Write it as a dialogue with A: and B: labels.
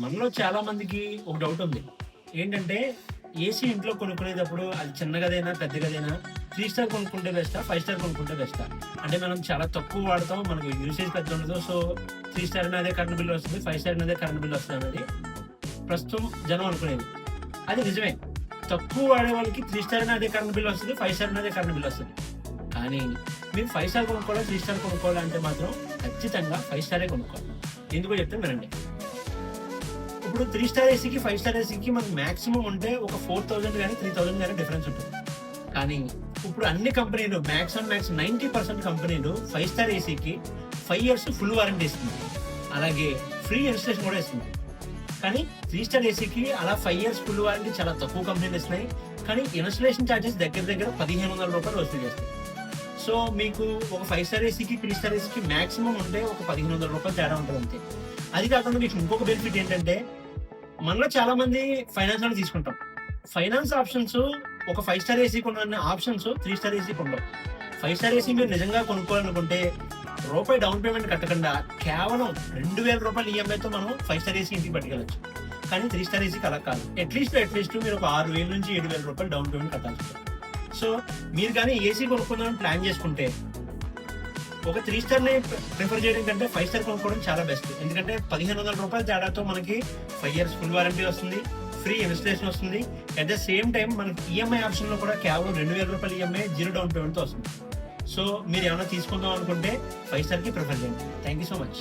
A: మనలో చాలా మందికి ఒక డౌట్ ఉంది. ఏంటంటే ఏసీ ఇంట్లో కొనుక్కునేటప్పుడు అది చిన్న గదైనా, పెద్ద గదైనా 3 స్టార్ కొనుక్కుంటే బెస్టా? 5 స్టార్ కొనుక్కుంటే బెస్టా? అంటే మనం చాలా తక్కువ వాడతాం. మనకు యూసేజ్ పెద్ద ఉండదు. సో 3 స్టార్ అయినా అదే కరెంట్ బిల్ వస్తుంది. 5 స్టార్ అయినా అదే కరెంట్ బిల్ వస్తుంది అనేది ప్రస్తుతం జనం అనుకునేది. అది నిజమే. తక్కువ వాడే వాళ్ళకి 3 స్టార్ అయినా అదే కరెంట్ బిల్ వస్తుంది. 5 స్టార్ అయినా అదే కరెంట్ బిల్ వస్తుంది. కానీ మీరు 5 స్టార్ కొనుక్కోవాలా? 3 స్టార్ కొనుక్కోవాలా? అంటే మాత్రం ఖచ్చితంగా 5 స్టారే కొనుక్కోవాలి. ఎందుకో చెప్తే వినండి. ఇప్పుడు 3 స్టార్ ఏసీకి, 5 స్టార్ ఏసీకి మనకు మాక్సిమం ఉంటే ఒక 4000 గాని, 3000 గాని డిఫరెన్స్ ఉంటుంది. కానీ ఇప్పుడు అన్ని కంపెనీలు మాక్స్ 90% కంపెనీలు 5 స్టార్ ఏసీకి 5 ఇయర్స్ ఫుల్ వారంటీ ఇస్తుంది. అలాగే ఫ్రీ ఇన్స్టలేషన్ కూడా ఇస్తుంది. కానీ 3 స్టార్ ఏసీకి అలా 5 ఇయర్స్ ఫుల్ వారంటీ చాలా తక్కువ కంపెనీలు ఇస్తున్నాయి. కానీ ఇన్స్టలేషన్ ఛార్జెస్ దగ్గర దగ్గర ₹1500 వసూలు చేస్తాయి. సో మీకు ఒక 5 స్టార్ ఏసీకి, 3 స్టార్ ఏసీకి మాక్సిమం ఉంటే ఒక ₹1500 తేడా ఉంటుంది అంతే. అది కాకుండా మీకు ఇంకొక బెనిఫిట్ ఏంటంటే మనలో చాలా మంది ఫైనాన్స్ లోనే తీసుకుంటాం. ఫైనాన్స్ ఆప్షన్స్ ఒక 5 స్టార్ ఏసీ కొన్న ఆప్షన్స్ 3 స్టార్ ఏసీ ఉండవు. 5 స్టార్ ఏసీ మీరు నిజంగా కొనుక్కోవాలనుకుంటే రూపాయి డౌన్ పేమెంట్ కట్టకుండా కేవలం ₹2000 ఈఎంఐతో మనం 5 స్టార్ ఏసీ ఇంటికి పట్టుకెళ్ళచ్చు. కానీ 3 స్టార్ ఏసీకి అలా కాదు. అట్లీస్ట్ మీరు ఒక ₹6000 నుంచి ₹7000 డౌన్ పేమెంట్ కట్టాల్సి ఉంటుంది. సో మీరు కానీ ఏసీ కొనుక్కుందామని ప్లాన్ చేసుకుంటే ఒక 3 స్టార్ ని ప్రిఫర్ చేయడం కంటే 5 స్టార్ కొనుక్కోవడం చాలా బెస్ట్. ఎందుకంటే ₹1500 తేడాతో మనకి 5 ఇయర్స్ ఫుల్ వారంటీ వస్తుంది, ఫ్రీ ఇన్స్టలేషన్ వస్తుంది. అట్ ద సేమ్ టైం మనకి ఈఎంఐ ఆప్షన్ లో కూడా కేవలం ₹2000 ఈఎంఐ 0 డౌన్ పేమెంట్ తో వస్తుంది. సో మీరు ఏమైనా తీసుకుందాం అనుకుంటే 5 స్టార్ కి ప్రిఫర్ చేయండి. Thank you so much.